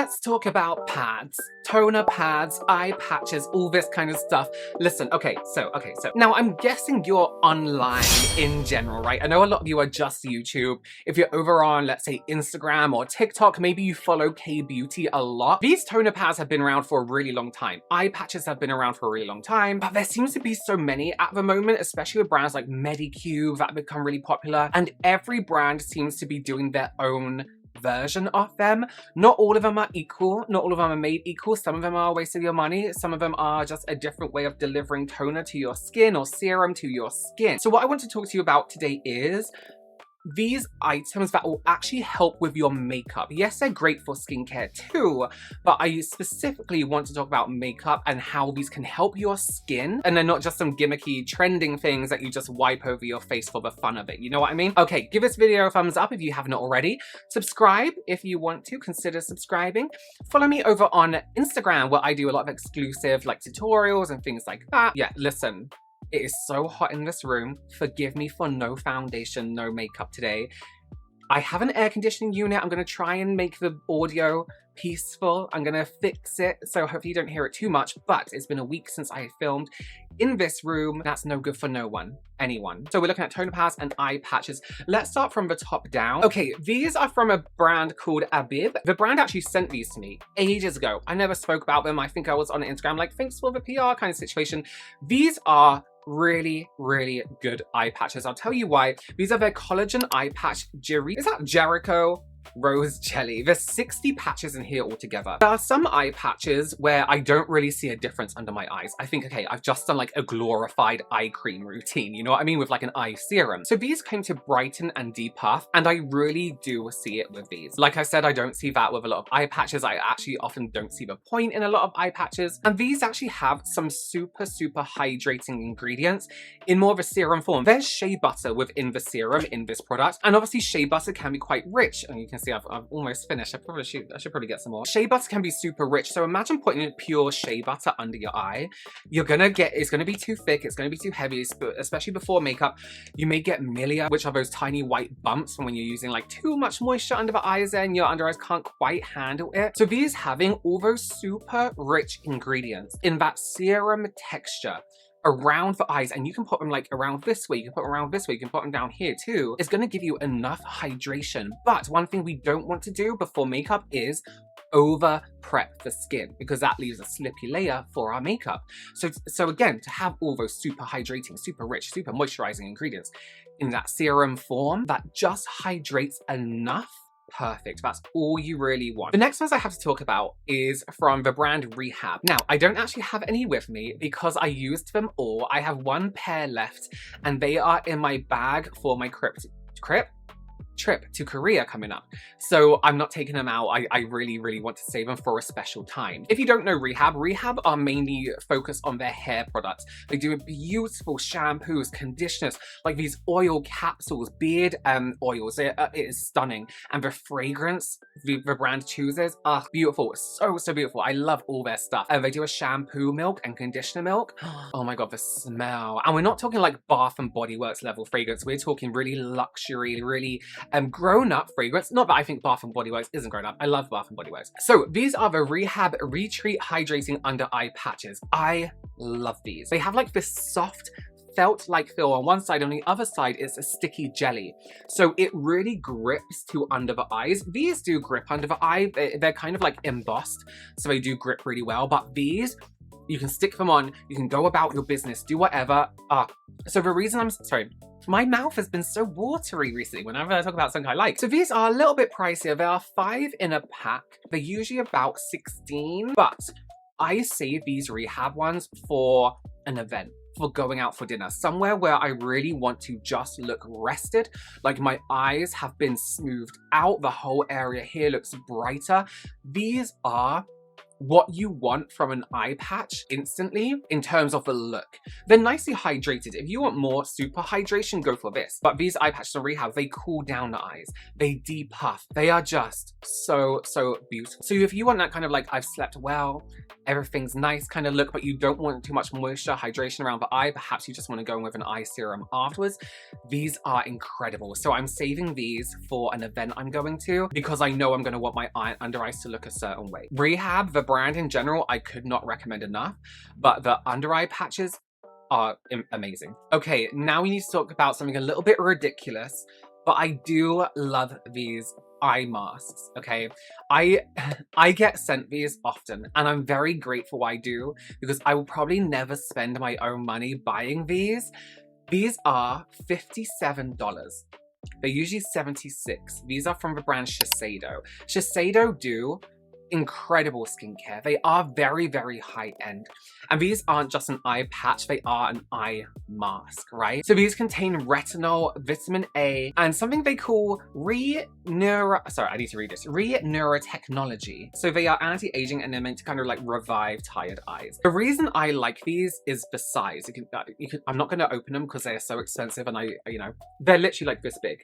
Let's talk about pads. Toner pads, eye patches, all this kind of stuff. Listen, okay, so now I'm guessing you're online in general, right? I know a lot of you are just YouTube. If you're over on, let's say, Instagram or TikTok, maybe you follow KBeauty a lot. These toner pads have been around for a really long time. Eye patches have been around for a really long time, but there seems to be so many at the moment, especially with brands like Medicube that have become really popular, and every brand seems to be doing their own version of them. Not all of them are equal. Not all of them are made equal. Some of them are a waste of your money. Some of them are just a different way of delivering toner to your skin or serum to your skin. So what I want to talk to you about today is these items that will actually help with your makeup. Yes, they're great for skincare too, but I specifically want to talk about makeup and how these can help your skin, and they're not just some gimmicky trending things that you just wipe over your face for the fun of it. You know what I mean? Okay, give this video a thumbs up if you haven't already. Subscribe if you want to, consider subscribing. Follow me over on Instagram where I do a lot of exclusive like tutorials and things like that. Yeah, listen. It is so hot in this room. Forgive me for no foundation, no makeup today. I have an air conditioning unit. I'm gonna try and make the audio peaceful. I'm gonna fix it, so hopefully you don't hear it too much, but it's been a week since I filmed in this room. That's no good for no one, anyone. So we're looking at toner pads and eye patches. Let's start from the top down. Okay, these are from a brand called Abib. The brand actually sent these to me ages ago. I never spoke about them. I think I was on Instagram like, thanks for the PR kind of situation. These are really, really good eye patches. I'll tell you why. These are their collagen eye patch Is that Jericho? Rose jelly. There's 60 patches in here altogether. There are some eye patches where I don't really see a difference under my eyes. I think, okay, I've just done like a glorified eye cream routine, you know what I mean? With like an eye serum. So these came to brighten and depuff, and I really do see it with these. Like I said, I don't see that with a lot of eye patches. I actually often don't see the point in a lot of eye patches. And these actually have some super, super hydrating ingredients in more of a serum form. There's shea butter within the serum in this product. And obviously shea butter can be quite rich, and you can see I've almost finished. I should probably get some more. Shea butter can be super rich, so imagine putting pure shea butter under your eye. It's gonna be too thick, it's gonna be too heavy, especially before makeup. You may get milia, which are those tiny white bumps from when you're using like too much moisture under the eyes and your under eyes can't quite handle it. So these having all those super rich ingredients in that serum texture around the eyes, and you can put them like around this way, you can put them around this way, you can put them down here too, is going to give you enough hydration. But one thing we don't want to do before makeup is over prep the skin, because that leaves a slippy layer for our makeup. So again, to have all those super hydrating, super rich, super moisturizing ingredients in that serum form that just hydrates enough, perfect. That's all you really want. The next ones I have to talk about is from the brand Rehab. Now, I don't actually have any with me because I used them all. I have one pair left and they are in my bag for my trip to Korea coming up. So I'm not taking them out. I really, really want to save them for a special time. If you don't know Rehab are mainly focused on their hair products. They do beautiful shampoos, conditioners, like these oil capsules, beard oils. It is stunning. And the fragrance the brand chooses, beautiful. So beautiful. I love all their stuff. They do a shampoo milk and conditioner milk. Oh my God, the smell. And we're not talking like Bath and Body Works level fragrance. We're talking really luxury, really grown-up fragrance. Not that I think Bath & Body Works isn't grown-up. I love Bath & Body Works. So these are the Rehab Retreat Hydrating Under Eye Patches. I love these. They have like this soft felt-like feel on one side, on the other side it's a sticky jelly. So it really grips to under the eyes. These do grip under the eye. They're kind of like embossed, so they do grip really well. But these, you can stick them on, you can go about your business, do whatever. So the reason my mouth has been so watery recently whenever I talk about something I like. So these are a little bit pricier. There are 5 in a pack. They're usually about 16, but I save these Rehab ones for an event, for going out for dinner, somewhere where I really want to just look rested, like my eyes have been smoothed out, the whole area here looks brighter. These are what you want from an eye patch instantly in terms of the look. They're nicely hydrated. If you want more super hydration, go for this. But these eye patches on Rehab, they cool down the eyes. They depuff. They are just so, so beautiful. So if you want that kind of like, I've slept well, everything's nice kind of look, but you don't want too much moisture, hydration around the eye, perhaps you just want to go in with an eye serum afterwards, these are incredible. So I'm saving these for an event I'm going to because I know I'm going to want my under eyes to look a certain way. Rehab, the brand in general, I could not recommend enough, but the under eye patches are amazing. Okay, now we need to talk about something a little bit ridiculous, but I do love these eye masks, okay? I get sent these often, and I'm very grateful I do, because I will probably never spend my own money buying these. These are $57. They're usually $76. These are from the brand Shiseido. Shiseido do incredible skincare. They are very, very high end. And these aren't just an eye patch, they are an eye mask, right? So these contain retinol, vitamin A, and something they call Neurotechnology. So they are anti-aging and they're meant to kind of like revive tired eyes. The reason I like these is the size. I'm not gonna open them because they're so expensive, and they're literally like this big.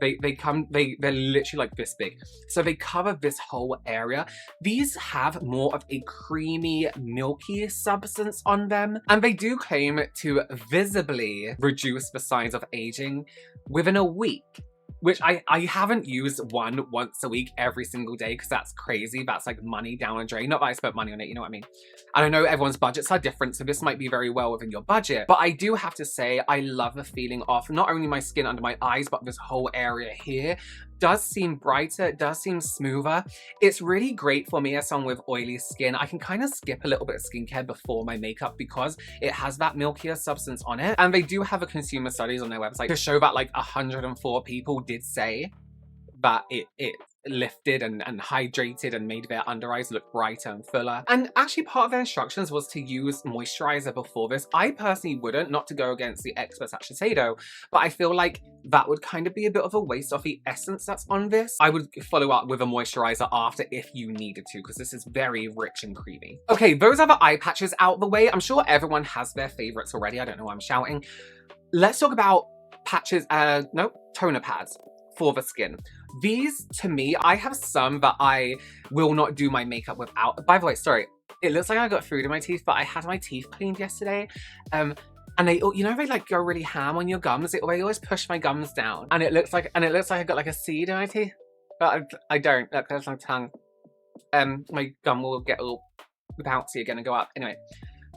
They're literally like this big. So they cover this whole area. These have more of a creamy, milky substance on them. And they do claim to visibly reduce the signs of aging within a week. Which I haven't used once a week every single day, because that's crazy. That's like money down a drain. Not that I spent money on it, you know what I mean? And I know everyone's budgets are different, so this might be very well within your budget. But I do have to say, I love the feeling of not only my skin under my eyes, but this whole area here does seem brighter, it does seem smoother. It's really great for me as someone with oily skin. I can kind of skip a little bit of skincare before my makeup because it has that milkier substance on it. And they do have a consumer studies on their website to show that like 104 people did say that it lifted and hydrated and made their under eyes look brighter and fuller. And actually part of their instructions was to use moisturizer before this. I personally wouldn't, not to go against the experts at Shiseido, but I feel like that would kind of be a bit of a waste of the essence that's on this. I would follow up with a moisturizer after if you needed to, because this is very rich and creamy. Okay, those are the eye patches out the way. I'm sure everyone has their favorites already. I don't know why I'm shouting. Let's talk about patches, toner pads for the skin. These, to me, I have some that I will not do my makeup without. By the way, sorry, it looks like I got food in my teeth, but I had my teeth cleaned yesterday. And they, they like go really ham on your gums. They always push my gums down, and it looks like I got like a seed in my teeth, but I don't. Look, there's my tongue. My gum will get all bouncy again and go up. Anyway,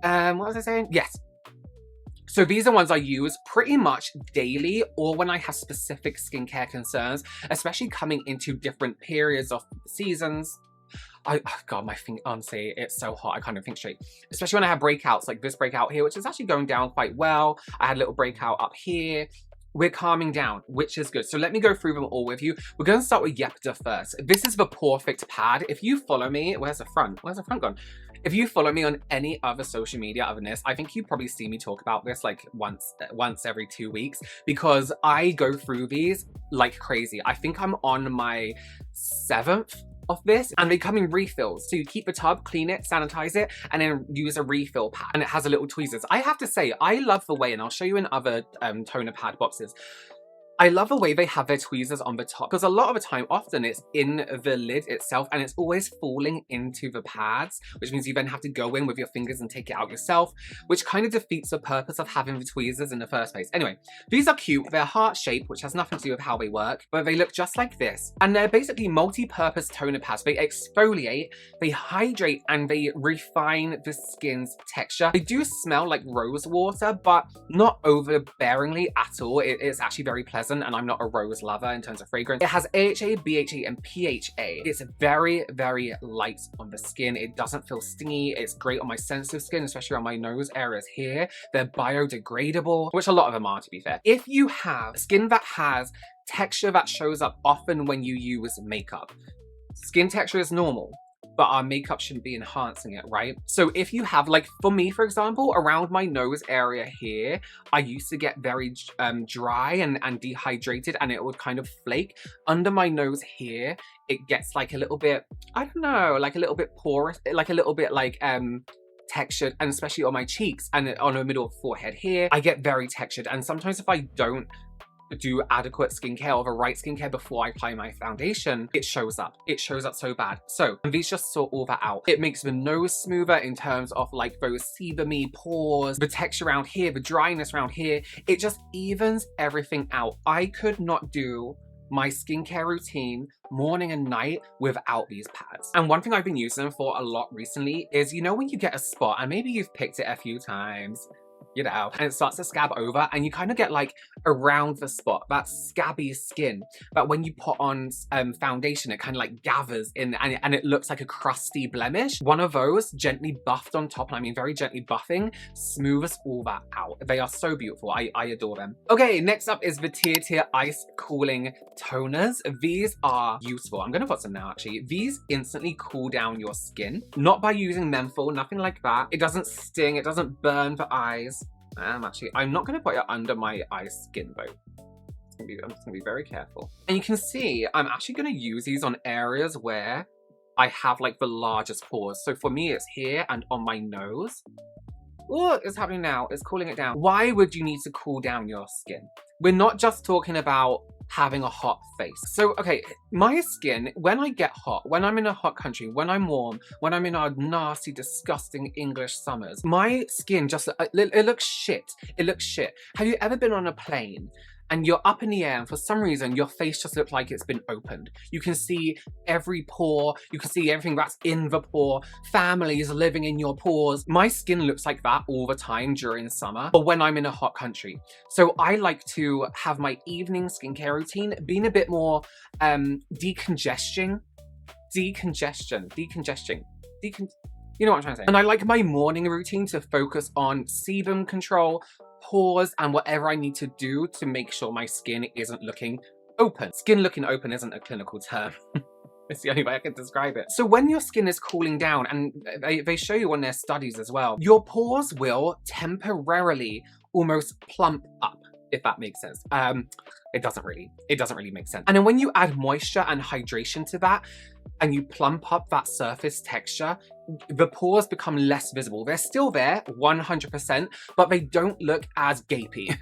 what was I saying? Yes. So these are ones I use pretty much daily, or when I have specific skincare concerns, especially coming into different periods of seasons. Oh God, my thing, honestly, it's so hot, I can't even think straight. Especially when I have breakouts, like this breakout here, which is actually going down quite well. I had a little breakout up here. We're calming down, which is good. So let me go through them all with you. We're going to start with Yepoda first. This is the perfect pad. If you follow me, where's the front? Where's the front gone? If you follow me on any other social media other than this, I think you probably see me talk about this like once every 2 weeks, because I go through these like crazy. I think I'm on my 7th of this, and they come in refills. So you keep the tub, clean it, sanitize it, and then use a refill pad. And it has a little tweezers. I have to say, I love the way, and I'll show you in other toner pad boxes, I love the way they have their tweezers on the top, because a lot of the time, often it's in the lid itself and it's always falling into the pads, which means you then have to go in with your fingers and take it out yourself, which kind of defeats the purpose of having the tweezers in the first place. Anyway, these are cute. They're heart-shaped, which has nothing to do with how they work, but they look just like this. And they're basically multi-purpose toner pads. They exfoliate, they hydrate, and they refine the skin's texture. They do smell like rose water, but not overbearingly at all. It's actually very pleasant, and I'm not a rose lover in terms of fragrance. It has AHA, BHA, and PHA. It's very, very light on the skin. It doesn't feel stingy. It's great on my sensitive skin, especially on my nose areas here. They're biodegradable, which a lot of them are, to be fair. If you have skin that has texture that shows up often when you use makeup, skin texture is normal, but our makeup shouldn't be enhancing it, right? So if you have, like for me, for example, around my nose area here, I used to get very dry and dehydrated, and it would kind of flake. Under my nose here, it gets like a little bit, I don't know, like a little bit porous, like a little bit like textured, and especially on my cheeks and on the middle of the forehead here, I get very textured. And sometimes if I don't do adequate skincare or the right skincare before I apply my foundation, it shows up. It shows up so bad. So these just sort all that out. It makes the nose smoother in terms of like those sebum-y pores, the texture around here, the dryness around here. It just evens everything out. I could not do my skincare routine morning and night without these pads. And one thing I've been using them for a lot recently is, you know, when you get a spot and maybe you've picked it a few times, you know, and it starts to scab over, and you kind of get like around the spot, that scabby skin. But when you put on foundation, it kind of like gathers in, and it looks like a crusty blemish. One of those, gently buffed on top, and I mean very gently buffing, smooths all that out. They are so beautiful. I adore them. Okay, next up is the Tirtir Ice Cooling Toners. These are useful. I'm gonna put some now actually. These instantly cool down your skin, not by using menthol, nothing like that. It doesn't sting, it doesn't burn the eyes. I'm not going to put it under my eye skin though. I'm just going to be very careful. And you can see I'm actually going to use these on areas where I have like the largest pores. So for me, it's here and on my nose. Oh, it's happening now. It's cooling it down. Why would you need to cool down your skin? We're not just talking about having a hot face. So, okay, my skin, when I get hot, when I'm in a hot country, when I'm warm, when I'm in our nasty, disgusting English summers, my skin just, it looks shit. It looks shit. Have you ever been on a plane and you're up in the air and for some reason your face just looks like it's been opened? You can see every pore, you can see everything that's in the pore, families living in your pores. My skin looks like that all the time during summer, or when I'm in a hot country. So I like to have my evening skincare routine being a bit more decongesting. You know what I'm trying to say. And I like my morning routine to focus on sebum control, pores, and whatever I need to do to make sure my skin isn't looking open. Skin looking open isn't a clinical term. It's the only way I can describe it. So when your skin is cooling down, and they show you on their studies as well, your pores will temporarily almost plump up, if that makes sense. It doesn't really make sense. And then when you add moisture and hydration to that, and you plump up that surface texture, the pores become less visible. They're still there, 100%, but they don't look as gapey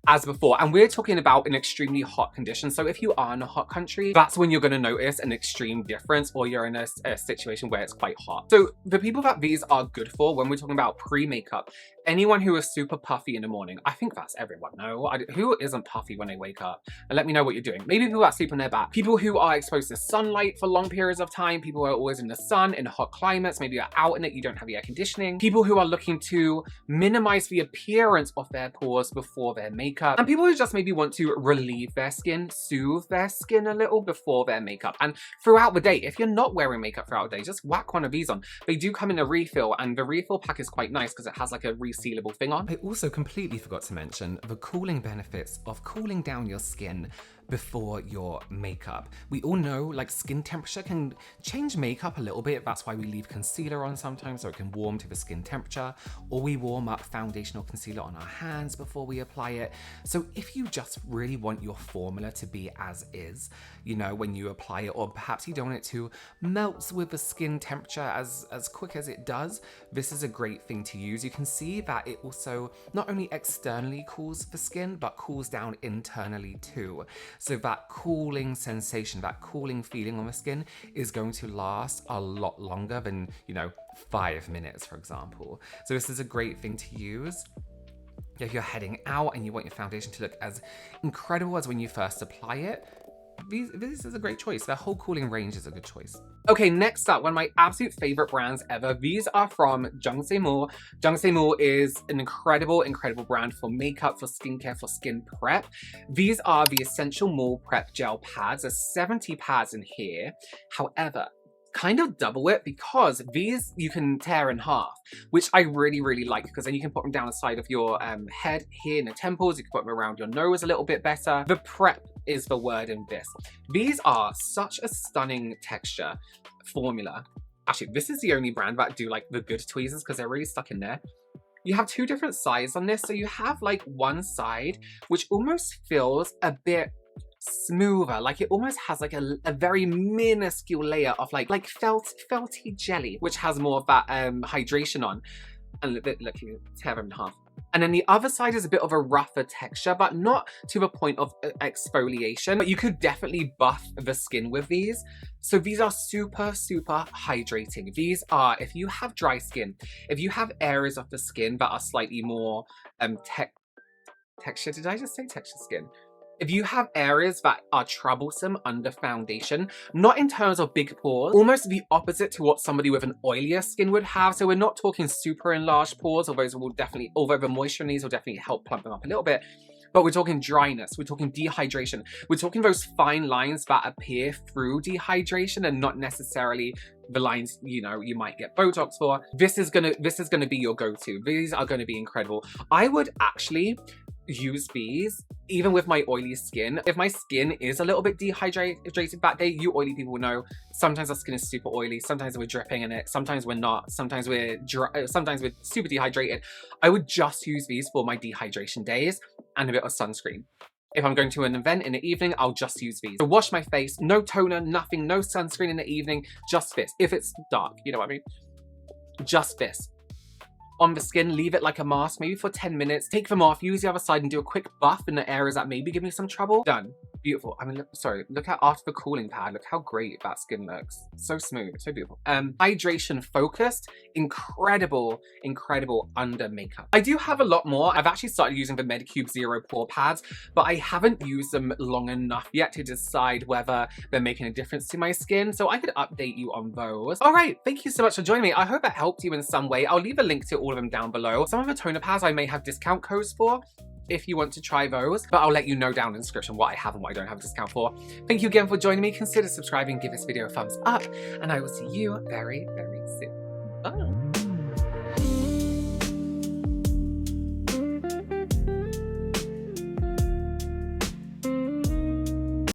as before. And we're talking about an extremely hot condition. So if you are in a hot country, that's when you're going to notice an extreme difference, or you're in a situation where it's quite hot. So the people that these are good for, when we're talking about pre-makeup, anyone who is super puffy in the morning, I think that's everyone, no? Who isn't puffy when they wake up? And let me know what you're doing. Maybe people that sleep on their back. People who are exposed to sunlight for long periods of time. People who are always in the sun, in hot climates. Maybe you're out in it, you don't have the air conditioning. People who are looking to minimize the appearance of their pores before their makeup. And people who just maybe want to relieve their skin, soothe their skin a little before their makeup. And throughout the day, if you're not wearing makeup throughout the day, just whack one of these on. They do come in a refill, and the refill pack is quite nice because it has like a resealable thing on. I also completely forgot to mention the cooling benefits of cooling down your skin before your makeup. We all know like skin temperature can change makeup a little bit. That's why we leave concealer on sometimes, so it can warm to the skin temperature, or we warm up foundation or concealer on our hands before we apply it. So if you just really want your formula to be as is, you know, when you apply it, or perhaps you don't want it to melt with the skin temperature as quick as it does, this is a great thing to use. You can see that it also not only externally cools the skin, but cools down internally too. So that cooling sensation, that cooling feeling on the skin is going to last a lot longer than, you know, 5 minutes, for example. So this is a great thing to use if you're heading out and you want your foundation to look as incredible as when you first apply it. This is a great choice. The whole cooling range is a good choice. Okay, next up, one of my absolute favorite brands ever. These are from Jung Saem Mool. Jung Saem Mool is an incredible brand for makeup, for skincare, for skin prep. These are the Essential Mool Prep Gel Pads. There's 70 pads in here. However, kind of double it, because these you can tear in half, which I really, really like, because then you can put them down the side of your head here in the temples. You can put them around your nose a little bit better. The prep is the word in this. These are such a stunning texture formula. Actually, this is the only brand that do like the good tweezers, because they're really stuck in there. You have two different sides on this. So you have like one side which almost feels a bit smoother, like it almost has like a very minuscule layer of like felty jelly, which has more of that hydration on. And look, you tear them in half. And then the other side is a bit of a rougher texture, but not to the point of exfoliation. But you could definitely buff the skin with these. So these are super, super hydrating. These are, if you have dry skin, if you have areas of the skin that are slightly more texture, did I just say texture skin? If you have areas that are troublesome under foundation, not in terms of big pores, almost the opposite to what somebody with an oilier skin would have. So we're not talking super enlarged pores, although the moisture in these will definitely help plump them up a little bit. But we're talking dryness, we're talking dehydration, we're talking those fine lines that appear through dehydration and not necessarily the lines, you know, you might get Botox for. This is gonna be your go-to. These are gonna be incredible. I would actually use these even with my oily skin. If my skin is a little bit dehydrated that day, you oily people know sometimes our skin is super oily, sometimes we're dripping in it, sometimes we're not, sometimes we're dry, sometimes we're super dehydrated. I would just use these for my dehydration days and a bit of sunscreen. If I'm going to an event in the evening, I'll just use these. So wash my face, no toner, nothing, no sunscreen in the evening, just this. If it's dark, you know what I mean? Just this. On the skin, leave it like a mask, maybe for 10 minutes. Take them off, use the other side and do a quick buff in the areas that maybe give me some trouble. Done. Beautiful. I mean, look at after the cooling pad, look how great that skin looks. So smooth, so beautiful. Hydration focused, incredible under makeup. I do have a lot more. I've actually started using the Medicube Zero Pore Pads, but I haven't used them long enough yet to decide whether they're making a difference to my skin. So I could update you on those. All right, thank you so much for joining me. I hope that helped you in some way. I'll leave a link to all of them down below. Some of the toner pads I may have discount codes for, if you want to try those, but I'll let you know down in the description what I have and what I don't have a discount for. Thank you again for joining me. Consider subscribing, give this video a thumbs up, and I will see you very, very soon. Bye.